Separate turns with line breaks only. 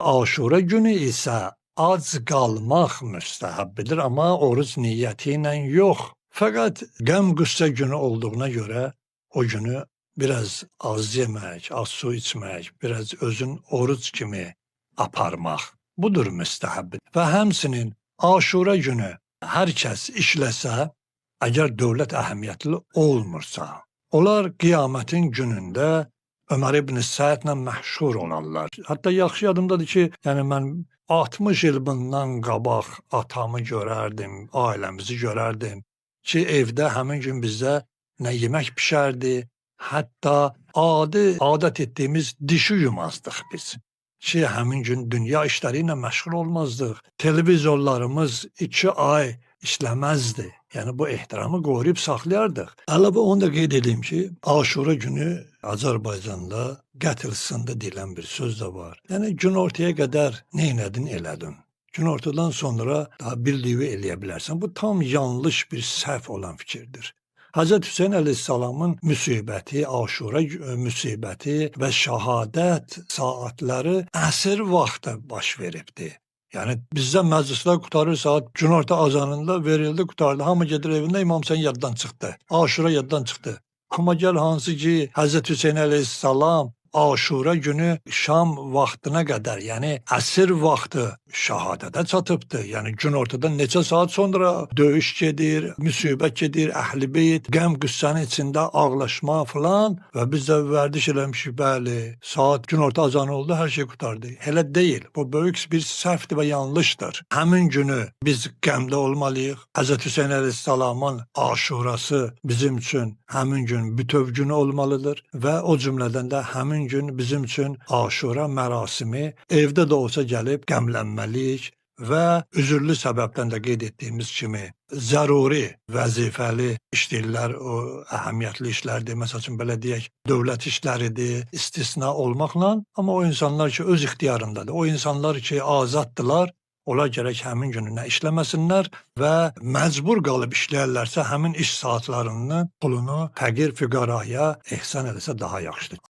Aşura günü isə ac qalmaq müstəhəbbidir, amma oruc niyyəti ilə yox. Fəqət qəm-qüssə günü olduğuna görə o günü biraz az yemək, az su içmək, biraz özün oruc kimi aparmaq. Budur müstəhəbbin. Və həmsinin Aşura günü hər kəs işləsə, əgər dövlət əhəmiyyətli olmursa, onlar qiyamətin günündə Ömər ibn Səədlə məşhur olarlar. Hətta yaxşı yadımdadır ki, yəni mən 60 il bundan qabaq atamı görərdim, ailəmizi görərdim ki, evdə həmin gün bizdə nə yemək pişərdi, hətta adət etdiyimiz dişi yumazdıq biz. Ki, həmin gün dünya işləri ilə məşğul olmazdıq. Televizorlarımız 2 ay işləməzdi. Yəni bu ehtiramı qoruyub saxlayardıq. Əlavə onu da qeyd edeyim ki, Aşura günü Azərbaycanda qətilsində deyilən bir söz də var. Yəni günortaya qədər nə elədin, elədin. Günortadan sonra daha birliyi eləyə bilərsən. Bu tam yanlış bir səhv olan fikirdir. Hz. Hüseyn əleyhissalamın müsibəti, Aşura müsibəti və şəhadət saatları əsr vaxtı baş veribdi. Yəni bizdə məclislər qutarır saat günorta azanında verildi, qutardı. Hamı gedir evində, İmam Hüseyn yaddan çıxdı. Aşura yaddan çıxdı. Amma gəl hansı ki Hz. Hüseyn əleyhissalam Aşura günü şam vaxtına qədər, yəni əsr vaxtı şəhadətə çatıbdı. Yəni günortadan neçə saat sonra döyüş gedir, müsibət gedir, əhl-i beyt, qəm-qüssənin içində ağlaşma filan və biz də vərdiş eləmişik, bəli, saat günorta azanı oldu, hər şey qutardı. Elə deyil. Bu böyük bir səhvdir və yanlışdır. Həmin günü biz qəmdə olmalıyıq. Hz. Hüseyn əleyhissalamın Aşurası bizim üçün həmin gün bütöv günü olmalıdır və o cümlədən də həmin gün bizim üçün Aşura mərasimi evdə də olsa gəlib qəmlənməliyik və üzürlü səbəbdən də qeyd etdiyimiz kimi zəruri, vəzifəli işləyirlər, o əhəmiyyətli işlərdir, məsəl üçün belə deyək, dövlət işləridir, istisna olmaqla, amma o insanlar ki öz ixtiyarındadır, o insanlar ki azaddılar, onlar gərək həmin günü nə işləməsinlər və məcbur qalıb işləyərlərsə həmin iş saatlarının pulunu fəqir füqaraya ehsan edəsə daha yaxşıdır.